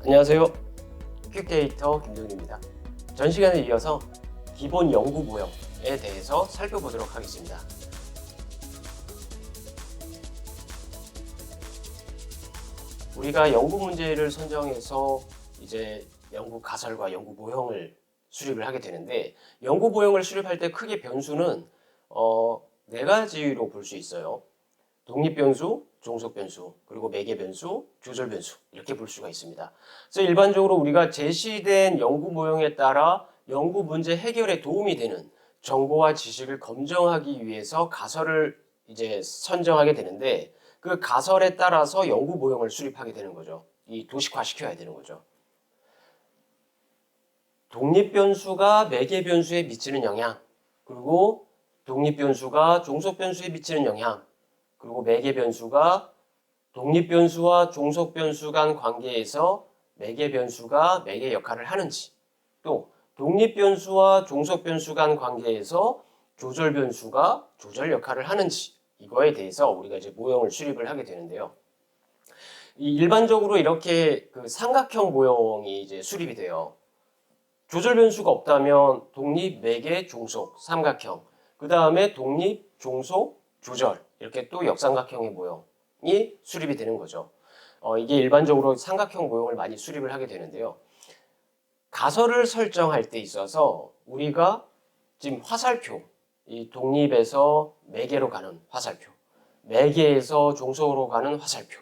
안녕하세요. 퀵데이터 김동윤입니다. 전 시간에 이어서 기본 연구 모형에 대해서 살펴보도록 하겠습니다. 우리가 연구 문제를 선정해서 이제 연구 가설과 연구 모형을 수립을 하게 되는데, 연구 모형을 수립할 때 크게 변수는 네 가지로 볼 수 있어요. 독립 변수, 종속 변수, 그리고 매개 변수, 조절 변수, 이렇게 볼 수가 있습니다. 그래서 일반적으로 우리가 제시된 연구 모형에 따라 연구 문제 해결에 도움이 되는 정보와 지식을 검증하기 위해서 가설을 이제 선정하게 되는데, 그 가설에 따라서 연구 모형을 수립하게 되는 거죠. 이 도식화 시켜야 되는 거죠. 독립 변수가 매개 변수에 미치는 영향, 그리고 독립 변수가 종속 변수에 미치는 영향, 그리고 매개 변수가 독립 변수와 종속 변수 간 관계에서 매개 변수가 매개 역할을 하는지, 또 독립 변수와 종속 변수 간 관계에서 조절 변수가 조절 역할을 하는지, 이거에 대해서 우리가 이제 모형을 수립을 하게 되는데요. 일반적으로 이렇게 그 삼각형 모형이 이제 수립이 돼요. 조절 변수가 없다면 독립, 매개, 종속, 삼각형, 그 다음에 독립, 종속, 조절, 이렇게 또 역삼각형의 모형이 수립이 되는 거죠. 이게 일반적으로 삼각형 모형을 많이 수립을 하게 되는데요. 가설을 설정할 때 있어서 우리가 지금 화살표, 이 독립에서 매개로 가는 화살표, 매개에서 종속으로 가는 화살표,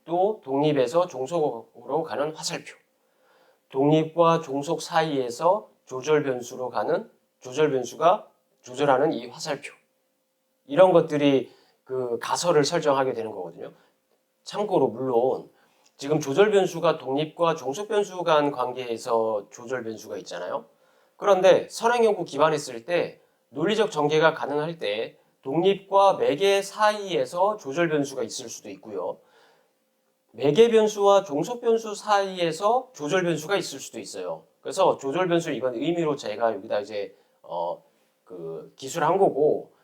또 독립에서 종속으로 가는 화살표, 독립과 종속 사이에서 조절 변수로 가는 조절 변수가 조절하는 이 화살표, 이런 것들이 그 가설을 설정하게 되는 거거든요. 참고로 물론 지금 조절 변수가 독립과 종속 변수 간 관계에서 조절 변수가 있잖아요. 그런데 선행 연구 기반했을 때 논리적 전개가 가능할 때 독립과 매개 사이에서 조절 변수가 있을 수도 있고요. 매개 변수와 종속 변수 사이에서 조절 변수가 있을 수도 있어요. 그래서 조절 변수, 이건 의미로 제가 여기다 이제 그 기술한 거고,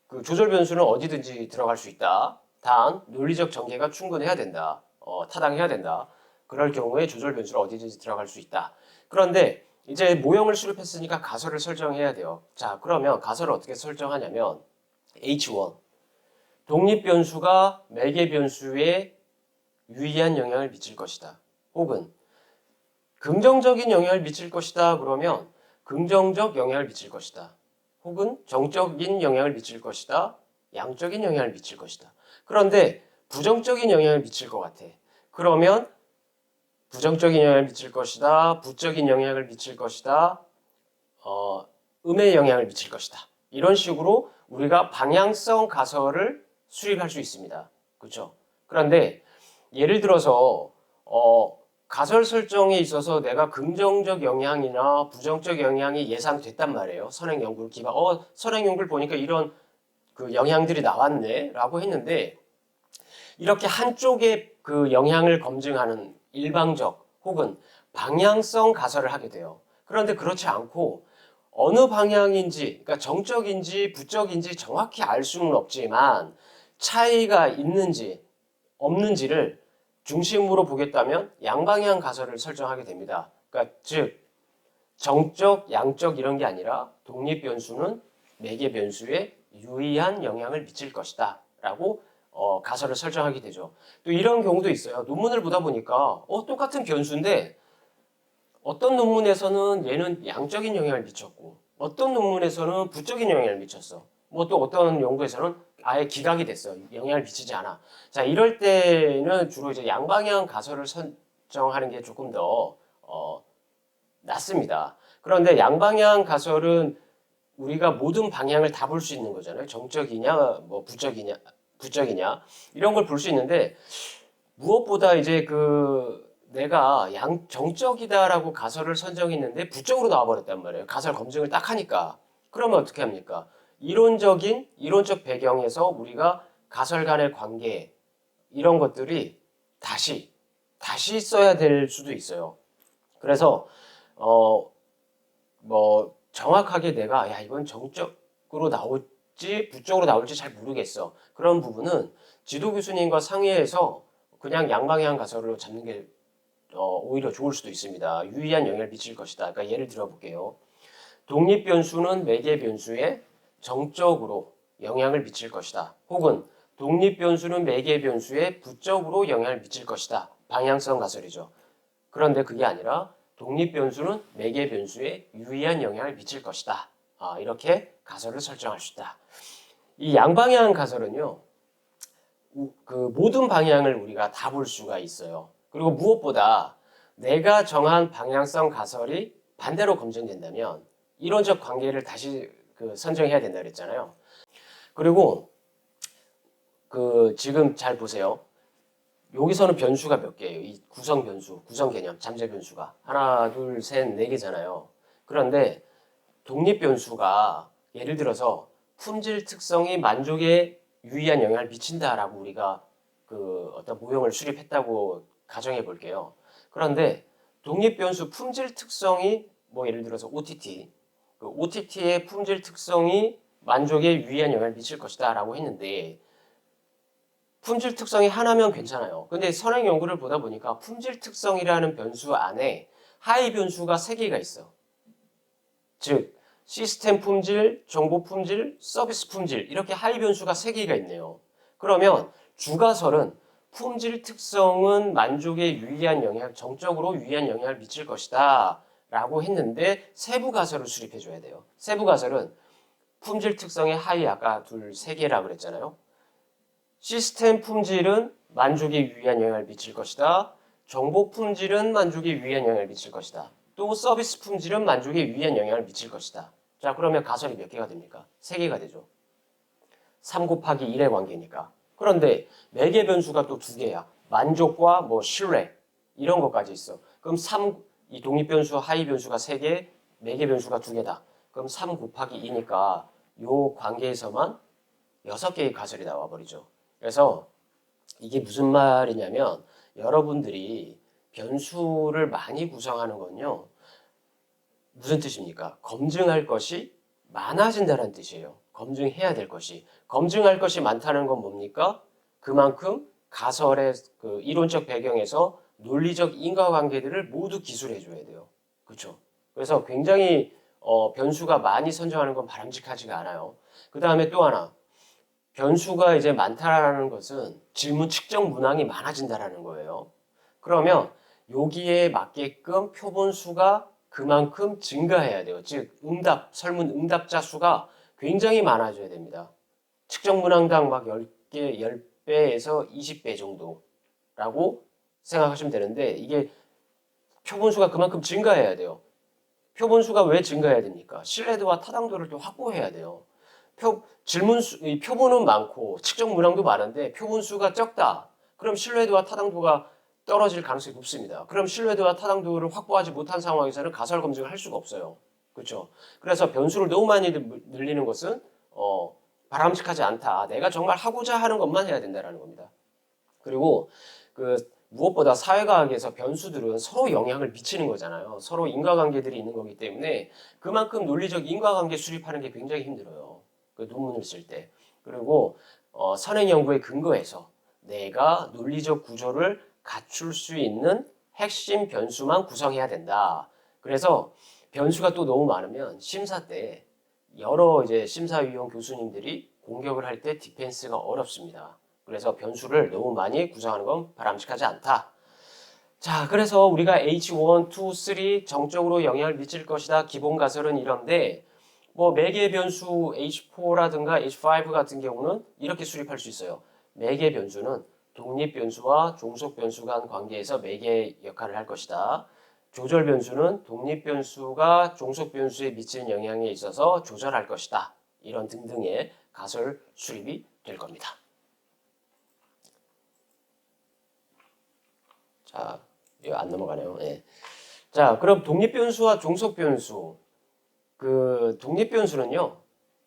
그 조절 변수는 어디든지 들어갈 수 있다. 단 논리적 전개가 충분해야 된다. 타당해야 된다. 그럴 경우에 조절 변수는 어디든지 들어갈 수 있다. 그런데 이제 모형을 수립했으니까 가설을 설정해야 돼요. 자, 그러면 가설을 어떻게 설정하냐면 H1, 독립 변수가 매개 변수에 유의한 영향을 미칠 것이다. 혹은 긍정적인 영향을 미칠 것이다. 그러면 긍정적 영향을 미칠 것이다. 혹은 정적인 영향을 미칠 것이다. 양적인 영향을 미칠 것이다. 그런데 부정적인 영향을 미칠 것 같아. 그러면 부정적인 영향을 미칠 것이다. 부적인 영향을 미칠 것이다. 음의 영향을 미칠 것이다. 이런 식으로 우리가 방향성 가설을 수립할 수 있습니다. 그렇죠? 그런데 예를 들어서 가설 설정에 있어서 내가 긍정적 영향이나 부정적 영향이 예상됐단 말이에요. 선행 연구를 기반, 선행 연구를 보니까 이런 그 영향들이 나왔네 라고 했는데, 이렇게 한쪽의 그 영향을 검증하는 일방적 혹은 방향성 가설을 하게 돼요. 그런데 그렇지 않고 어느 방향인지, 그러니까 정적인지 부적인지 정확히 알 수는 없지만 차이가 있는지 없는지를 중심으로 보겠다면 양방향 가설을 설정하게 됩니다. 그러니까 즉 정적, 양적 이런 게 아니라 독립 변수는 매개 변수에 유의한 영향을 미칠 것이다 라고 가설을 설정하게 되죠. 또 이런 경우도 있어요. 논문을 보다 보니까 똑같은 변수인데 어떤 논문에서는 얘는 양적인 영향을 미쳤고 어떤 논문에서는 부적인 영향을 미쳤어. 뭐 또 어떤 연구에서는 아예 기각이 됐어. 영향을 미치지 않아. 자, 이럴 때는 주로 이제 양방향 가설을 설정하는 게 조금 더 낫습니다. 그런데 양방향 가설은 우리가 모든 방향을 다 볼 수 있는 거잖아요. 정적이냐, 뭐 부적이냐 이런 걸 볼 수 있는데, 무엇보다 이제 그 내가 정적이다라고 가설을 선정했는데 부적으로 나와버렸단 말이에요. 가설 검증을 딱 하니까. 그러면 어떻게 합니까? 이론적 배경에서 우리가 가설 간의 관계, 이런 것들이 다시 써야 될 수도 있어요. 그래서 뭐 정확하게 내가 이건 정적으로 나올지 부적으로 나올지 잘 모르겠어. 그런 부분은 지도 교수님과 상의해서 그냥 양방향 가설로 잡는 게 오히려 좋을 수도 있습니다. 유의한 영향을 미칠 것이다. 그러니까 예를 들어 볼게요. 독립 변수는 매개 변수에 정적으로 영향을 미칠 것이다. 혹은 독립 변수는 매개 변수에 부적으로 영향을 미칠 것이다. 방향성 가설이죠. 그런데 그게 아니라 독립 변수는 매개 변수에 유의한 영향을 미칠 것이다. 이렇게 가설을 설정할 수 있다. 이 양방향 가설은요, 그 모든 방향을 우리가 다 볼 수가 있어요. 그리고 무엇보다 내가 정한 방향성 가설이 반대로 검증된다면 이론적 관계를 다시 선정해야 된다 그랬잖아요. 그리고 지금 잘 보세요. 여기서는 변수가 몇 개예요? 이 구성 변수, 구성 개념, 잠재 변수가 하나, 둘, 셋, 네 개잖아요. 그런데 독립 변수가 예를 들어서 품질 특성이 만족에 유의한 영향을 미친다라고 우리가 어떤 모형을 수립했다고 가정해 볼게요. 그런데 독립 변수 품질 특성이 뭐 예를 들어서 OTT, OTT의 품질 특성이 만족에 유의한 영향을 미칠 것이다라고 했는데 품질 특성이 하나면 괜찮아요. 근데 선행 연구를 보다 보니까 품질 특성이라는 변수 안에 하위 변수가 세 개가 있어. 즉 시스템 품질, 정보 품질, 서비스 품질 이렇게 하위 변수가 세 개가 있네요. 그러면 주가설은 품질 특성은 만족에 유의한 영향, 정적으로 유의한 영향을 미칠 것이다 라고 했는데 세부 가설을 수립해 줘야 돼요. 세부 가설은 품질 특성의 하위 아까 세 개라 그랬잖아요. 시스템 품질은 만족에 유의한 영향을 미칠 것이다. 정보 품질은 만족에 유의한 영향을 미칠 것이다. 또 서비스 품질은 만족에 유의한 영향을 미칠 것이다. 자, 그러면 가설이 몇 개가 됩니까? 3개가 되죠. 3 곱하기 1의 관계니까. 그런데 매개 변수가 또 2개야. 만족과 뭐 신뢰 이런 것까지 있어. 그럼 이 독립 변수, 하위 변수가 3개, 매개 변수가 2개다. 그럼 3 곱하기 2니까 요 관계에서만 6개의 가설이 나와 버리죠. 그래서 이게 무슨 말이냐면 여러분들이 변수를 많이 구성하는 건요. 무슨 뜻입니까? 검증할 것이 많아진다는 뜻이에요. 검증해야 될 것이. 검증할 것이 많다는 건 뭡니까? 그만큼 가설의 이론적 배경에서 논리적 인과관계들을 모두 기술해 줘야 돼요. 그렇죠? 그래서 굉장히 변수가 많이 선정하는 건 바람직하지가 않아요. 그 다음에 또 하나. 변수가 이제 많다라는 것은 질문 측정 문항이 많아진다라는 거예요. 그러면 여기에 맞게끔 표본 수가 그만큼 증가해야 돼요. 즉 설문 응답자 수가 굉장히 많아져야 됩니다. 측정 문항당 막 10개, 10배에서 20배 정도라고 생각하시면 되는데 이게 표본 수가 그만큼 증가해야 돼요. 표본 수가 왜 증가해야 됩니까? 신뢰도와 타당도를 또 확보해야 돼요. 표본은 많고 측정 문항도 많은데 표본 수가 적다. 그럼 신뢰도와 타당도가 떨어질 가능성이 높습니다. 그럼 신뢰도와 타당도를 확보하지 못한 상황에서는 가설 검증을 할 수가 없어요. 그렇죠? 그래서 변수를 너무 많이 늘리는 것은 바람직하지 않다. 내가 정말 하고자 하는 것만 해야 된다는 겁니다. 그리고 무엇보다 사회과학에서 변수들은 서로 영향을 미치는 거잖아요. 서로 인과관계들이 있는 거기 때문에 그만큼 논리적 인과관계 수립하는 게 굉장히 힘들어요. 논문을 쓸 때. 그리고 선행 연구에 근거해서 내가 논리적 구조를 갖출 수 있는 핵심 변수만 구성해야 된다. 그래서 변수가 또 너무 많으면 심사 때 여러 이제 심사위원 교수님들이 공격을 할 때 디펜스가 어렵습니다. 그래서 변수를 너무 많이 구성하는 건 바람직하지 않다. 자, 그래서 우리가 H1, 2, 3 정적으로 영향을 미칠 것이다. 기본 가설은 이런데 뭐 매개 변수 H4라든가 H5 같은 경우는 이렇게 수립할 수 있어요. 매개 변수는 독립 변수와 종속 변수 간 관계에서 매개 역할을 할 것이다. 조절 변수는 독립 변수가 종속 변수에 미치는 영향에 있어서 조절할 것이다. 이런 등등의 가설 수립이 될 겁니다. 자, 이거 안 넘어가네요. 예. 자, 그럼 독립 변수와 종속 변수. 독립 변수는요,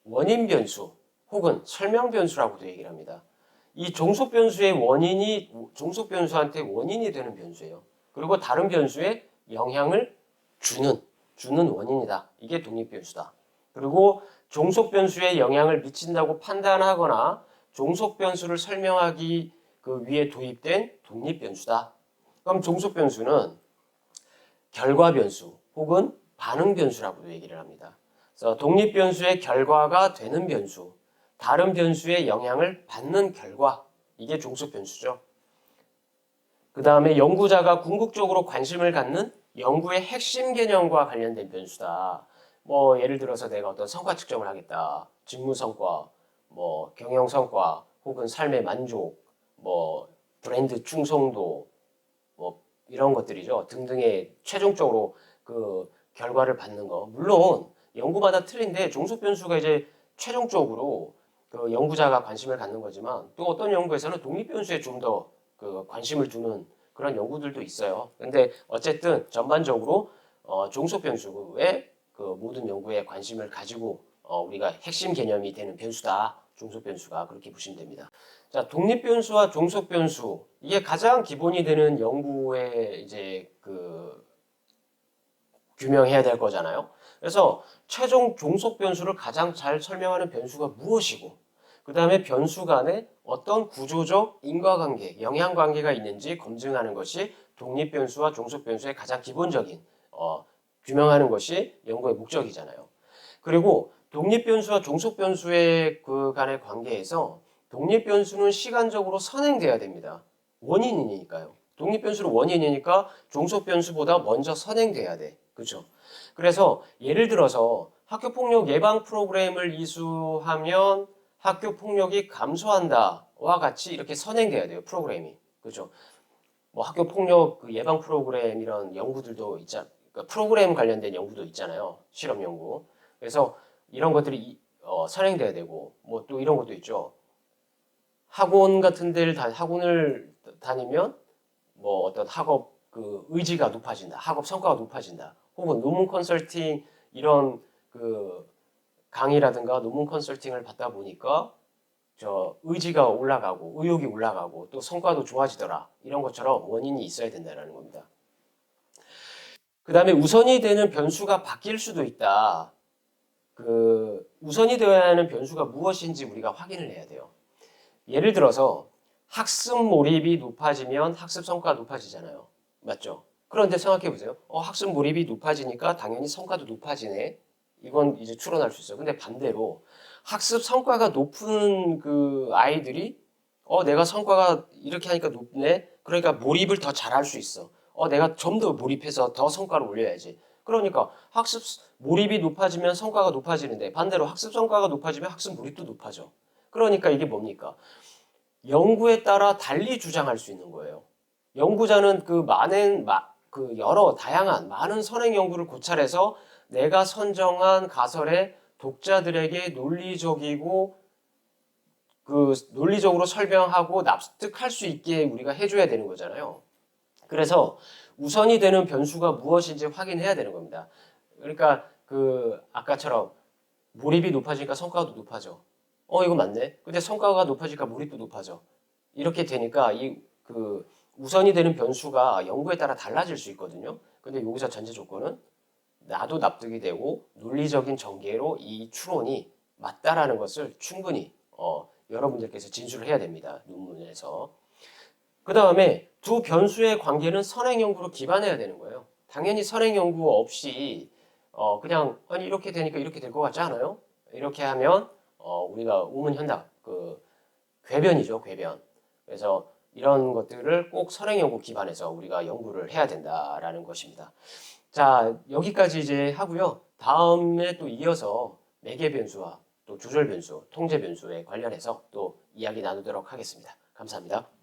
원인 변수 혹은 설명 변수라고도 얘기를 합니다. 이 종속 변수의 원인이, 종속 변수한테 원인이 되는 변수예요. 그리고 다른 변수에 영향을 주는 원인이다. 이게 독립 변수다. 그리고 종속 변수에 영향을 미친다고 판단하거나 종속 변수를 설명하기 위해 도입된 독립 변수다. 그럼 종속 변수는 결과 변수 혹은 반응 변수라고도 얘기를 합니다. 그래서 독립 변수의 결과가 되는 변수, 다른 변수의 영향을 받는 결과, 이게 종속 변수죠. 그 다음에 연구자가 궁극적으로 관심을 갖는 연구의 핵심 개념과 관련된 변수다. 뭐 예를 들어서 내가 어떤 성과 측정을 하겠다. 직무 성과, 뭐 경영 성과, 혹은 삶의 만족, 뭐 브랜드 충성도, 뭐 이런 것들이죠. 등등의 최종적으로 그 결과를 받는 거. 물론 연구마다 틀린데 종속 변수가 이제 최종적으로 그 연구자가 관심을 갖는 거지만 또 어떤 연구에서는 독립 변수에 좀 더 그 관심을 두는 그런 연구들도 있어요. 근데 어쨌든 전반적으로 종속 변수의 그 모든 연구에 관심을 가지고 우리가 핵심 개념이 되는 변수다. 종속 변수가 그렇게 보시면 됩니다. 자, 독립 변수와 종속 변수 이게 가장 기본이 되는 연구의 이제 그 규명해야 될 거잖아요. 그래서 최종 종속 변수를 가장 잘 설명하는 변수가 무엇이고 그 다음에 변수 간에 어떤 구조적 인과관계, 영향관계가 있는지 검증하는 것이 독립 변수와 종속 변수의 가장 기본적인 규명하는 것이 연구의 목적이잖아요. 그리고 독립 변수와 종속 변수의 그 간의 관계에서 독립 변수는 시간적으로 선행돼야 됩니다. 원인이니까요. 독립 변수는 원인이니까 종속 변수보다 먼저 선행돼야 돼. 그렇죠? 그래서 예를 들어서 학교 폭력 예방 프로그램을 이수하면 학교 폭력이 감소한다와 같이 이렇게 선행돼야 돼요. 프로그램이. 그렇죠? 뭐 학교 폭력 예방 프로그램 이런 연구들도 있잖아요. 그러니까 프로그램 관련된 연구도 있잖아요. 실험 연구. 그래서 이런 것들이 선행돼야 되고 뭐 또 이런 것도 있죠. 학원 같은 데를 학원을 다니면 뭐 어떤 학업 그 의지가 높아진다. 학업 성과가 높아진다. 혹은 논문 컨설팅 이런 그 강의라든가 논문 컨설팅을 받다 보니까 저 의지가 올라가고 의욕이 올라가고 또 성과도 좋아지더라. 이런 것처럼 원인이 있어야 된다는 겁니다. 그 다음에 우선이 되는 변수가 바뀔 수도 있다. 그 우선이 되어야 하는 변수가 무엇인지 우리가 확인을 해야 돼요. 예를 들어서 학습 몰입이 높아지면 학습 성과가 높아지잖아요. 맞죠? 그런데 생각해 보세요. 학습 몰입이 높아지니까 당연히 성과도 높아지네. 이건 이제 추론할 수 있어요. 근데 반대로 학습 성과가 높은 그 아이들이 내가 성과가 이렇게 하니까 높네. 그러니까 몰입을 더 잘할 수 있어. 내가 좀 더 몰입해서 더 성과를 올려야지. 그러니까 학습 몰입이 높아지면 성과가 높아지는데 반대로 학습 성과가 높아지면 학습 몰입도 높아져. 그러니까 이게 뭡니까? 연구에 따라 달리 주장할 수 있는 거예요. 연구자는 그 여러 다양한 많은 선행 연구를 고찰해서 내가 선정한 가설에 독자들에게 논리적이고 그 논리적으로 설명하고 납득할 수 있게 우리가 해줘야 되는 거잖아요. 그래서 우선이 되는 변수가 무엇인지 확인해야 되는 겁니다. 그러니까 그 아까처럼 몰입이 높아지니까 성과도 높아져. 이거 맞네. 근데 성과가 높아지니까 몰입도 높아져. 이렇게 되니까 이 그 우선이 되는 변수가 연구에 따라 달라질 수 있거든요. 근데 여기서 전제 조건은 나도 납득이 되고 논리적인 전개로 이 추론이 맞다라는 것을 충분히 여러분들께서 진술을 해야 됩니다. 논문에서. 그 다음에 두 변수의 관계는 선행 연구로 기반해야 되는 거예요. 당연히 선행 연구 없이 그냥 아니 이렇게 되니까 이렇게 될 것 같지 않아요? 이렇게 하면 우리가 우문현답 그 궤변이죠, 궤변. 그래서 이런 것들을 꼭 선행 연구 기반해서 우리가 연구를 해야 된다라는 것입니다. 자, 여기까지 이제 하고요. 다음에 또 이어서 매개 변수와 또 조절 변수, 통제 변수에 관련해서 또 이야기 나누도록 하겠습니다. 감사합니다.